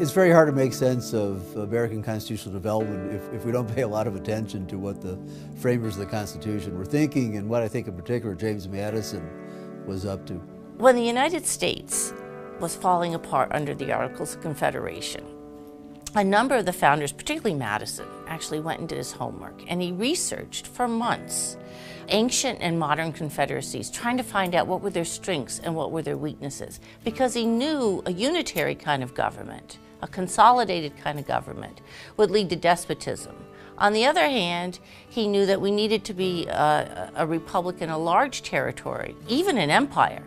It's very hard to make sense of American constitutional development if we don't pay a lot of attention to what the framers of the Constitution were thinking, and what I think in particular James Madison was up to. When the United States was falling apart under the Articles of Confederation, a number of the founders, particularly Madison, actually went and did his homework, and he researched for months ancient and modern confederacies, trying to find out what were their strengths and what were their weaknesses, because he knew a unitary kind of government, a consolidated kind of government, would lead to despotism. On the other hand, he knew that we needed to be a republic in a large territory, even an empire.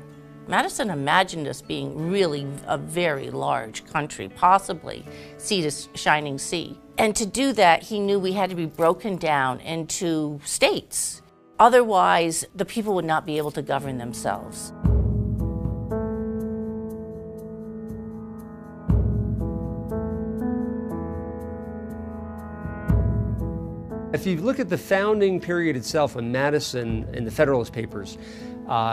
Madison imagined us being really a very large country, possibly sea to shining sea. And to do that, he knew we had to be broken down into states. Otherwise, the people would not be able to govern themselves. If you look at the founding period itself, when Madison in the Federalist Papers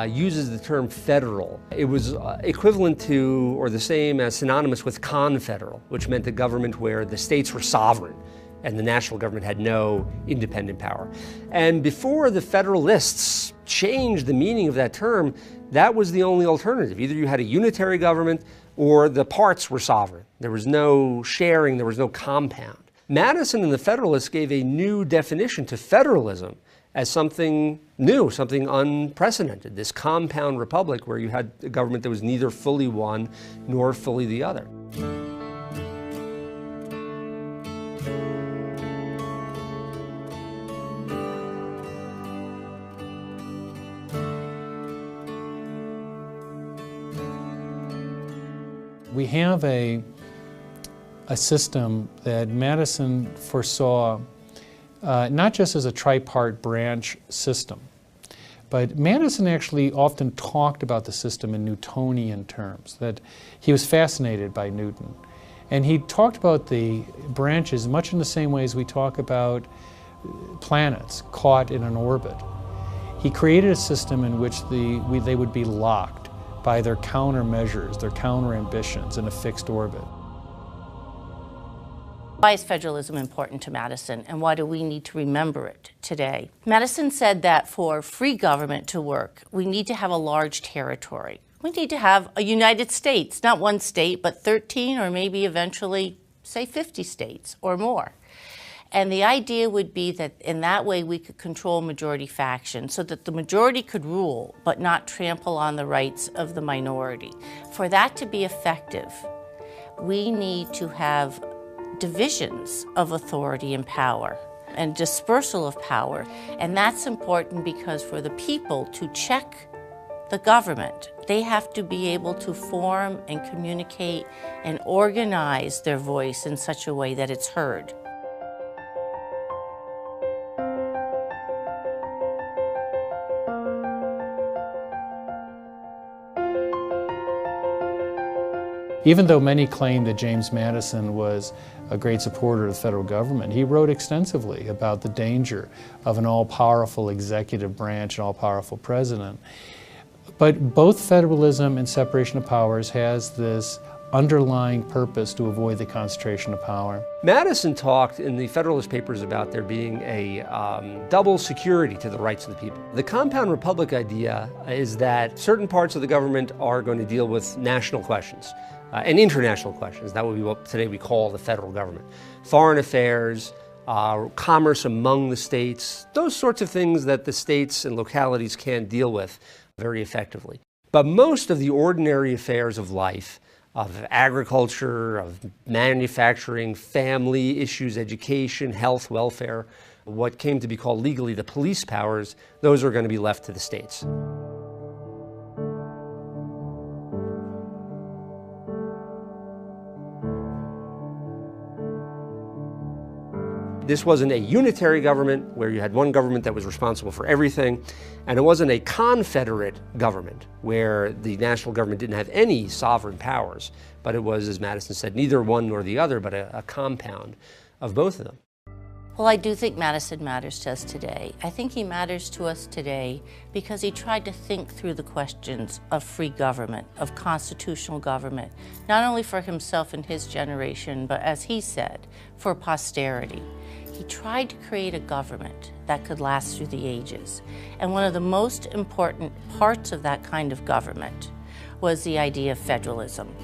uses the term federal, it was equivalent to or the same as synonymous with confederal, which meant a government where the states were sovereign and the national government had no independent power. And before the Federalists changed the meaning of that term, that was the only alternative. Either you had a unitary government or the parts were sovereign. There was no sharing, there was no compound. Madison and the Federalists gave a new definition to federalism as something new, something unprecedented, this compound republic where you had a government that was neither fully one nor fully the other. We have a system that Madison foresaw not just as a tripart branch system, but Madison actually often talked about the system in Newtonian terms, that he was fascinated by Newton. And he talked about the branches much in the same way as we talk about planets caught in an orbit. He created a system in which they would be locked by their countermeasures, their counter ambitions in a fixed orbit. Why is federalism important to Madison, and why do we need to remember it today? Madison said that for free government to work, we need to have a large territory. We need to have a United States, not one state, but 13 or maybe eventually, say, 50 states or more. And the idea would be that in that way we could control majority faction so that the majority could rule but not trample on the rights of the minority. For that to be effective, we need to have divisions of authority and power and dispersal of power. And that's important because for the people to check the government, they have to be able to form and communicate and organize their voice in such a way that it's heard. Even though many claim that James Madison was a great supporter of the federal government, he wrote extensively about the danger of an all-powerful executive branch, an all-powerful president. But both federalism and separation of powers has this underlying purpose to avoid the concentration of power. Madison talked in the Federalist Papers about there being a double security to the rights of the people. The compound republic idea is that certain parts of the government are going to deal with national questions and international questions. That would be what today we call the federal government. Foreign affairs, commerce among the states, those sorts of things that the states and localities can't deal with very effectively. But most of the ordinary affairs of life, of agriculture, of manufacturing, family issues, education, health, welfare, what came to be called legally the police powers, those are going to be left to the states. This wasn't a unitary government where you had one government that was responsible for everything, and it wasn't a confederate government where the national government didn't have any sovereign powers, but it was, as Madison said, neither one nor the other, but a compound of both of them. Well, I do think Madison matters to us today. I think he matters to us today because he tried to think through the questions of free government, of constitutional government, not only for himself and his generation, but as he said, for posterity. He tried to create a government that could last through the ages. And one of the most important parts of that kind of government was the idea of federalism.